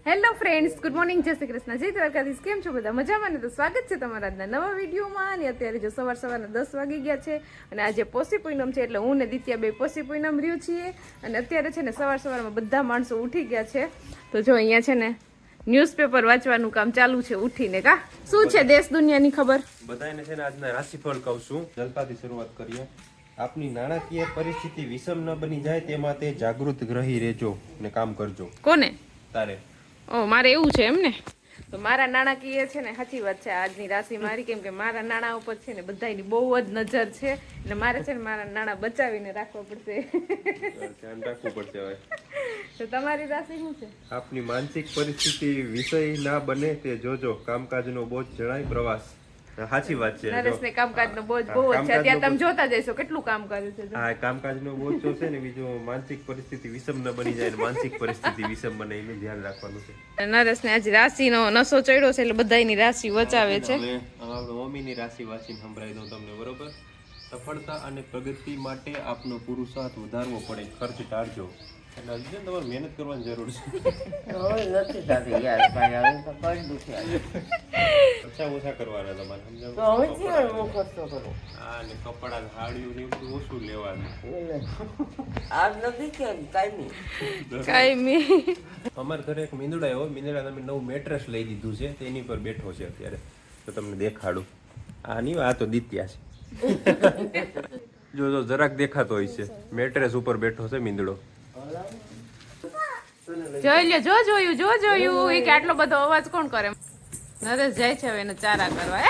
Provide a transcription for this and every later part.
Hello friends, good morning, જય શ્રી કૃષ્ણ, જય દ્વારકાધીશ. કેમ છો બધા? મજામાં ને? તો સ્વાગત છે તમારા આજના નવા વિડીયોમાં. અને અત્યારે જો સવારના 10 વાગી ગયા છે અને આજે પોષી પૂનમ છે, એટલે હું ને દિત્યા બે પોષી પૂનમ રહ્યું છીએ. અને અત્યારે છે ને સવારમાં બધા માણસો ઉઠી ગયા છે. તો જો અહીંયા છે ને ન્યૂઝપેપર વાંચવાનું કામ ચાલુ છે ઉઠીને. કા શું છે દેશ દુનિયાની ખબર બધાને છે ને આજના રાશિફળ કહું છું. જલ્પાથી શરૂઆત કરીએ. આપની નાણાકીય પરિસ્થિતિ વિષમ ન બની જાય તે માટે જાગૃત રહી રહેજો ને કામ કરજો. કોને? તારે. ઓ, મારે એવું છે એમ ને? તો મારા નાણાકીય છે ને સાચી વાત છે આજની રાશિ મારી, કેમ કે મારા નાણાં ઉપર છે ને બધાની બહુ જ નજર છે. એટલે મારે છે ને મારા નાણાં બચાવીને રાખવા પડશે. ધ્યાન રાખવું પડશે હવે. તો તમારી રાશિ શું છે? આપની માનસિક પરિસ્થિતિ વિષય ના બને તે જોજો. કામકાજનો બોજ જણાય પ્રવાસ. સાચી વાત છે. નરેશને કામકાજનો બોજ બહુ જ છે. અત્યારે તમે જોતા જઈશો કેટલું કામ કર્યું છે. હા, કામકાજનો બોજ તો છે ને. બીજું માનસિક પરિસ્થિતિ વિષમ ન બની જાય, માનસિક પરિસ્થિતિ વિષમ બને એનું ધ્યાન રાખવાનું છે. નરેશને આજે રાશિનો નશો ચડ્યો છે, એટલે બધાની રાશિ વચાવે છે. આપણે મમ્મીની રાશિ વાંચીને સંભળાવી દઉં તમને, બરોબર? સફળતા અને પ્રગતિ માટે આપનો પુરુષાર્થ વધારવો પડે, ખર્ચ ટાળજો. એટલે હજી તમારે મહેનત કરવાની જરૂર છે. ઓછા કરવાના તમારે, સમજાવો? હા, ને કપડા સાડીઓ ને બધું ઓછું લેવાનું. કાંઈ અમારા ઘરે એક મીંદડા એવો મીંદડા તમે નવું મેટ્રેસ લઈ દીધું છે, તેની પર બેઠો છે અત્યારે. તો તમને દેખાડું. આ નહીં, આ તો દિત્યા છે. જો જરાક દેખાતો હોય છે, મેટ્રેસ ઉપર બેઠો છે મીંદડો. જોઈ લે, જોયું એ કે આટલો બધો અવાજ કોણ કરે? નરેશ જાય છે હવે એને ચારા કરવા.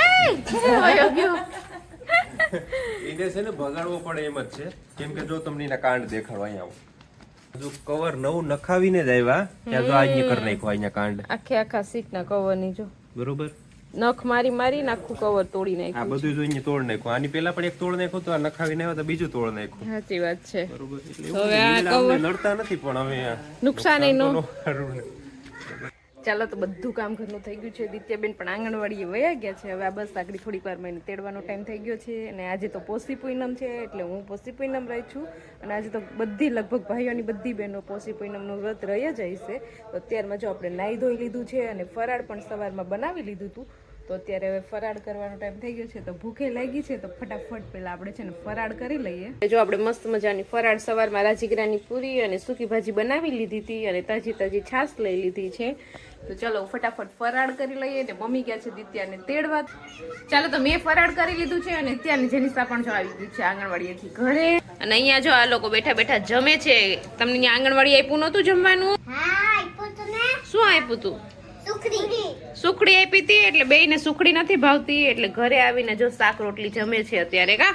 એને છે ને ભગાડવો પડે એમ જ છે, કેમ કે જો તમને એના કાંડ દેખાડો. અહીંયા આવો, જો કવર નવું નખાવીને જ આવ્યા ત્યાં જો અહીંયા કરી નાખ્યો અહીંયા કાંડ. આખા સીટના કવર ની જો બરોબર નખ મારી આખું કવર તોડી નાખ્યું. આ બધું જો અહીંયા તોડ નાખ્યું. આની પેલા પણ એક તોડ નાખ્યું, તો આ નખાવીને આવ્યા તો બીજું તોડ નાખ્યું. સાચી વાત છે. બરોબર. એટલે હવે આ કવર નડતા નથી, પણ હવે નુકસાન નો. ચાલો, તો બધું કામ ઘરનું થઈ ગયું છે. દિત્યાબેન પણ આંગણવાડીએ વયા ગયા છે. હવે આ બસ આગળ થોડીક વાર મને તેડવાનો ટાઈમ થઈ ગયો છે. અને આજે તો પોષી પૂનમ છે, એટલે હું પોષી પૂનમ રહી છું. અને આજે તો બધી લગભગ ભાઈઓની બધી બહેનો પોષી પૂનમનું વ્રત રહી જ હશે. તો અત્યારમાં જો આપણે નાહી ધોઈ લીધું છે અને ફરાળ પણ સવારમાં બનાવી લીધું હતું. તો અત્યારે હવે ફરાળ કરવાનો ટાઈમ થઈ ગયો છે, તો ભૂખે લાગી છે, તો ફટાફટ પહેલા આપણે છે ને ફરાળ કરી લઈએ. જો આપણે મસ્ત મજાની ફરાળ સવારમાં રાજગરાની પૂરી અને સૂકી ભાજી બનાવી લીધી હતી અને તાજી છાશ લઈ લીધી છે. તો ચાલો ફટાફટ ફરાળ કરી લઈએ. ને મમ્મી ગયા છે દિત્યાને તેડવા. ચાલો, તો મેં ફરાળ કરી લીધું છે અને ત્યાંની જેનિસા પણ જો આવી ગઈ છે આંગણવાડીએથી ઘરે. અને અહીંયા જો આ લોકો બેઠા બેઠા જમે છે. તમને અહીંયા આંગણવાડી આપ્યું નહોતું જમવાનું? શું આપ્યું તું? સુખડી આપી હતી. એટલે બેયને સુખડી નથી ભાવતી, એટલે ઘરે આવીને જો શાક રોટલી જમે છે અત્યારે. કા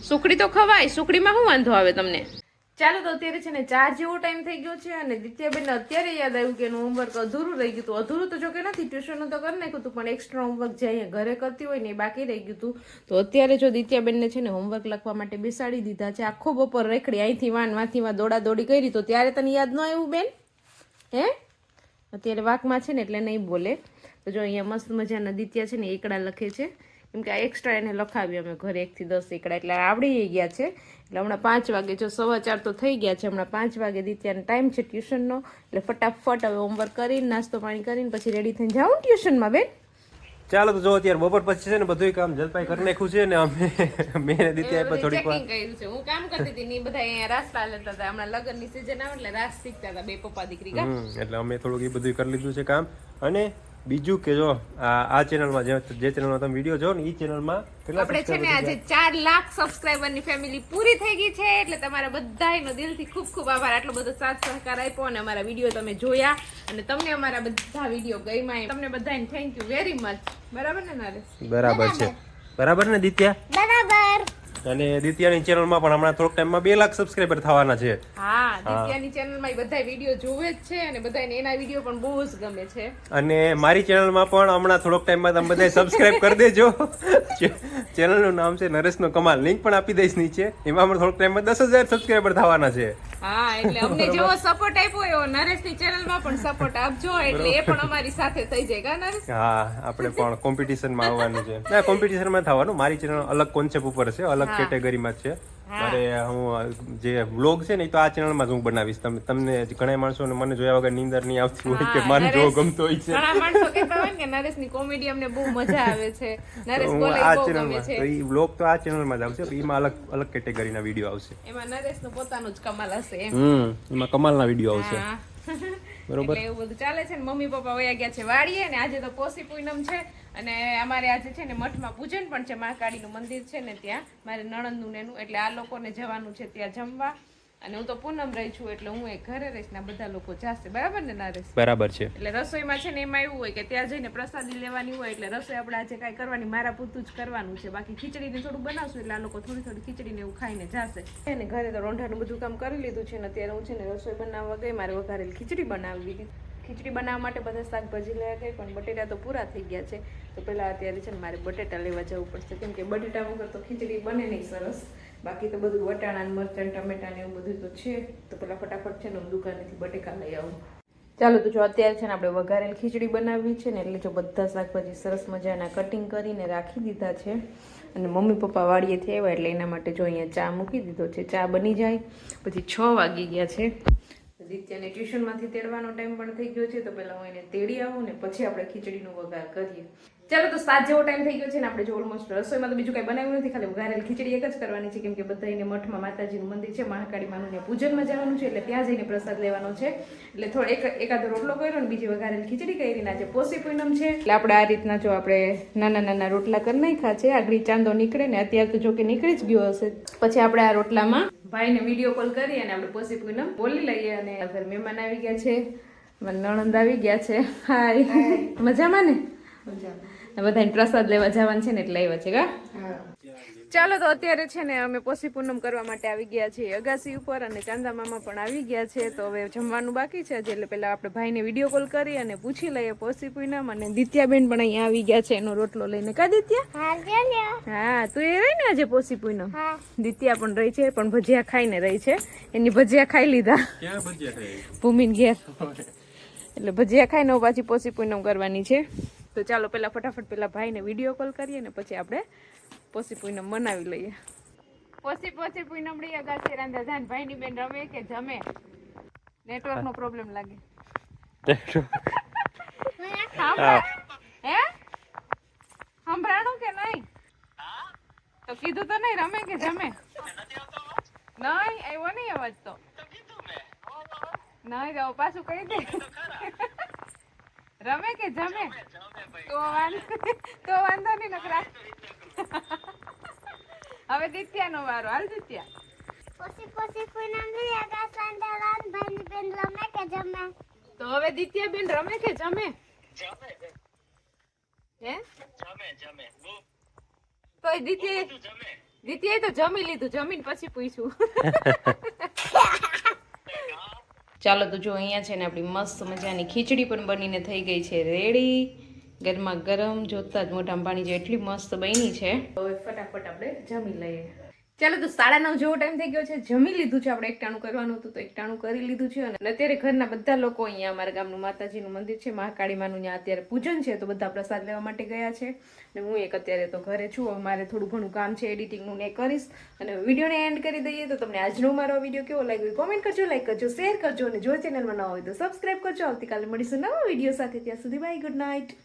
સુખડી તો ખવાય, સુખડીમાં શું વાંધો આવે તમને? ચાલો, તો અત્યારે છે ને 4 જેવો ટાઈમ થઈ ગયો છે અને દિત્યાબેનને અત્યારે યાદ આવ્યું કે એનું હોમવર્ક અધૂરું રહી ગયું હતું. અધૂરું તો જો કે નથી, ટ્યુશનનું તો કરી નાખ્યું હતું, પણ એક્સ્ટ્રા હોમવર્ક જે અહીંયા ઘરે કરતી હોય ને એ બાકી રહી ગયું હતું. તો અત્યારે જો દિત્યાબેનને છે ને હોમવર્ક લખવા માટે બેસાડી દીધા છે. આખો બપોર રેખડી અહીંથી વાંથી દોડા દોડી કરી. તો ત્યારે તને યાદ ન આવ્યું બેન? હે, અત્યારે વાકમાં છે ને એટલે નહીં બોલે. તો જો અહીંયા મસ્ત મજાના દિત્યા છે ને એકડા લખે છે, કેમ કે આ એક્સ્ટ્રા એને લખાવી અમે ઘરે 1 થી 10 એકડા, એટલે આવડી ગયા છે. એટલે હમણાં 5 વાગે, જો 4:15 તો થઈ ગયા છે. હમણાં 5 વાગે દિત્યાનો ટાઈમ છે ટ્યુશનનો. એટલે ફટાફટ હવે હોમવર્ક કરીને નાસ્તો પાણી કરીને પછી રેડી થઈને જાઉં ટ્યુશનમાં. બેન ચાલો, તો જો અત્યારે બપોર પછી છે ને બધું કામ જલપાઈ કરી નાખ્યું છે ને અમે મેં દિત્યા થોડીક વાર કર્યું છે. હું કામ કરતી હતી ને બધા અહીંયા રાસ લેતા હતા. હમણાં લગ્નની સીઝન આવે એટલે રાસ શીખતા હતા બે પપ્પા દીકરી. એટલે અમે થોડુંક એ બધું કરી લીધું છે કામ. અને બીજું કે જો આ ચેનલમાં જે ચેનલમાં તમે વિડીયો જો ને એ ચેનલમાં આપણે છે ને આજે 4 લાખ સબસ્ક્રાઇબરની ફેમિલી પૂરી થઈ ગઈ છે. એટલે તમારા બધાનો દિલથી ખૂબ ખૂબ આભાર. આટલો બધો સાથ સહકાર આપ્યો અને અમારા વિડીયો તમે જોયા અને તમને અમારા બધા વિડીયો ગમ્યા. તમને બધાને થેન્ક યુ વેરી મચ. બરાબર ને નરેશ? બરાબર છે. બરાબર ને દિત્યા? બરાબર. અને દિત્યાની ચેનલમાં પણ હમણાં થોડોક ટાઈમમાં 2 લાખ સબસ્ક્રાઇબર થવાના છે. હા, દિત્યાની ચેનલમાં બધા વિડીયો જોવે જ છે અને બધાને એના વિડીયો પણ બહુ જ ગમે છે. અને મારી ચેનલમાં પણ હમણાં થોડોક ટાઈમમાં તમે બધા સબસ્ક્રાઇબ કરી દેજો. ચેનલનું નામ છે નરેશનો કમાલ. લિંક પણ આપી દઈશ નીચે. એમાં પણ થોડોક ટાઈમમાં 10,000 સબસ્ક્રાઇબર થવાના છે. હા, એટલે અમને જેવો સપોર્ટ આપ્યો એવો નરેશની ચેનલમાં પણ સપોર્ટ આપજો, એટલે એ પણ અમારી સાથે થઈ જાય. કા નરેશ? હા, આપણે પણ કોમ્પિટિશનમાં આવવાનું છે. ના, કોમ્પિટિશનમાં થવાનું. મારી ચેનલ અલગ કોન્સેપ્ટ ઉપર છે, અલગ અલગ કેટેગરીમાં છે. મારે હું જે વ્લોગ છે ને એ તો આ ચેનલમાં જ હું બનાવીશ. તમને ઘણા માણસોને મને જોયા વગર નીંદર નહીં આવતી હોય કે મને જોવો ગમતો હોય છે. ઘણા માણસો કહેતા હોય કે નરેશની કોમેડી અમને બહુ મજા આવે છે, નરેશ બોલે આ બહુ ગમે ચેનલમાં છે. તો એ વ્લોગ તો આ ચેનલમાં જ આવશે. એમાં અલગ કેટેગરીના વિડીયો આવશે. એમાં નરેશનું પોતાનું જ કમાલ હશે એમ. એમાં કમાલના વિડીયો આવશે. બરોબર. એટલે એવું બધું ચાલે છે ને. મમ્મી પપ્પા વયા ગયા છે વાડીએ ને આજે તો પોષી પૂનમ છે અને અમારે આજે છે ને મઠમાં પૂજન પણ છે. મહાકાળીનું મંદિર છે ને ત્યાં મારે નણંદનું ને એનું, એટલે આ લોકોને જવાનું છે ત્યાં જમવા. અને હું તો પૂનમ રહી છું એટલે હું એક ઘરે રહીશ ને બધા લોકો જાશે. બરાબર ને નરેશ? બરાબર છે. એટલે રસોઈમાં છે ને એમાં એવું હોય કે ત્યાં જઈને પ્રસાદી લેવાની હોય એટલે રસોઈ આપણે આજે કાંઈ કરવાની મારા પૂરતું જ કરવાનું છે. બાકી ખીચડીને થોડું બનાવશું એટલે આ લોકો થોડી ખીચડીને એવું ખાઈને જાશે. અને ઘરે તો રોંઢાનું બધું કામ કરી લીધું છે ને અત્યારે હું છે ને રસોઈ બનાવવા ગઈ. મારે વઘારેલી ખીચડી બનાવી દીધી. ખીચડી બનાવવા માટે બધા શાકભાજી લેવા ગઈ પણ બટેટા તો પૂરા થઈ ગયા છે. તો પહેલાં અત્યારે છે ને મારે બટેટા લેવા જવું પડશે કેમ કે બટેટા વગર તો ખીચડી બને નહીં સરસ. બાકી તો બધું વટાણા મરચાં ટમેટા ને એવું બધું તો છે. તો પેલા ફટાફટ છે ને હું દુકાનેથી બટેકા લઈ આવું. ચાલો તો જો અત્યારે છે ને આપણે વઘારેલ ખીચડી બનાવવી છે ને એટલે જો બધા શાકભાજી સરસ મજાના કટિંગ કરીને રાખી દીધા છે. અને મમ્મી પપ્પા વાડીએથી આવ્યા એટલે એના માટે જો અહીંયા ચા મૂકી દીધો છે. ચા બની જાય પછી 6 વાગી ગયા છે. દિત્યાને ટ્યુશનમાંથી તેડવાનો ટાઈમ પણ થઈ ગયો છે. તો પહેલાં હું એને તેડી આવું ને પછી આપણે ખીચડીનો વઘાર કરીએ. ચાલો તો 7 જેવો ટાઈમ થઈ ગયો છે ને આપણે જો ઓલમોસ્ટ રસોઈમાં તો બીજું કંઈ બનાવ્યું નથી, ખાલી વઘારેલી ખીચડી એક જ કરવાની છે કેમ કે બધાને મઠમાં માતાજીનું મંદિર છે, મહાકાળી માનું ત્યાં પૂજનમાં જવાનું છે એટલે ત્યાં જઈને પ્રસાદ લેવાનો છે. એટલે થોડો એકાદો રોટલો કર્યો ને બીજી વઘારેલી ખીચડી કરીને આજે પોષી પૂનમ છે એટલે આપણે આ રીતના જો આપણે નાના રોટલા કરી નાખ્યા છે. આગળ ચાંદો નીકળે ને અત્યારે તો જો કે નીકળી જ ગયો હશે. પછી આપણે આ રોટલામાં ભાઈને વિડીયો કોલ કરી અને આપણે પોષી પૂનમ બોલી લઈએ. અને ઘર મહેમાન આવી ગયા છે, મારા નણંદ આવી ગયા છે. હાય, મજામાં ને? બધાને પ્રસાદ લેવા જવાનું છે ને એટલે આવ્યા છે કા. ચાલો તો અત્યારે છે ને અમે પોષી પૂનમ કરવા માટે આવી ગયા છીએ અગાસી ઉપર અને ચાંદા મામા પણ આવી ગયા છે. તો હવે જમવાનું બાકી છે એટલે પેલા આપણે ભાઈને વિડીયો કોલ કરી અને પૂછી લઈએ પોષી પૂનમ. અને દિત્યાબેન પણ અહીંયા આવી ગયા છે એનો રોટલો લઈને. કા દિત્યા? હા, તું એ રહી ને આજે પોષી પૂનમ? દિત્યા પણ રહી છે પણ ભજીયા ખાઈને રહી છે. એની ભજીયા ખાઈ લીધા. ક્યાં ભજીયા ખાઈ? ભૂમિન ઘેર. એટલે ભજીયા ખાઈને પાછી પોષી પૂનમ કરવાની છે. તો ચાલો પેલા ફટાફટ પેલા ભાઈને વિડીયો કોલ કરીએ ને પછી આપણે પોષી પૂનમ મનાવી લઈએ. પોષી પૂનમડી અગાસી રાંધા જાન ભાઈની બેન રમે કે જમે? નેટવર્કનો પ્રોબ્લેમ લાગે. હે સંભળાણું કે નહીં? તો કીધું તો નહીં રમે કે જમે? નહીં આવ્યો નહીં અવાજ તો નહીં જાવ પાછું કહી દે. રમે કે જમે? તો વાંધો નહીં નકરા. હવે દિત્યાનો વારો. હાલ દિત્યા. પોષી પૂનમ ની આકાશ રાંધાવાન ભાઈની બેન રમે કે જમે? તો હવે દિત્યા બેન રમે કે જમે? હે જમે. તો દિત્યાએ તો જમી લીધું. જમીન પછી પૂછ્યું. ચાલો તો જો અહીંયા છે ને આપણી મસ્ત મજાની ખીચડી પણ બનીને થઈ ગઈ છે રેડી. ગરમા ગરમ જોતા જ મોઢામાં પાણી જે એટલી મસ્ત બની છે. હવે ફટાફટ આપણે જમી લઈએ. ચાલો તો 9:30 જેવો ટાઈમ થઈ ગયો છે. જમી લીધું છે. આપણે એકટાણું કરવાનું હતું તો એકટાણું કરી લીધું છે. અને અત્યારે ઘરના બધા લોકો અહીંયા અમારા ગામનું માતાજીનું મંદિર છે મહાકાળી માનું, ત્યાં અત્યારે પૂજન છે તો બધા પ્રસાદ લેવા માટે ગયા છે. અને હું એક અત્યારે તો ઘરે છું. હવે મારે થોડું ઘણું કામ છે એડિટિંગનું ને કરીશ અને વિડીયોને એન્ડ કરી દઈએ. તો તમને આજનો મારો વિડીયો કેવો લાગ્યો કોમેન્ટ કરજો, લાઈક કરજો, શેર કરજો અને જો ચેનલમાં ન હોય તો સબસ્ક્રાઈબ કરજો. આવતીકાલે મળીશું નવા વિડીયો સાથે. ત્યાં સુધી બાય, ગુડ નાઇટ.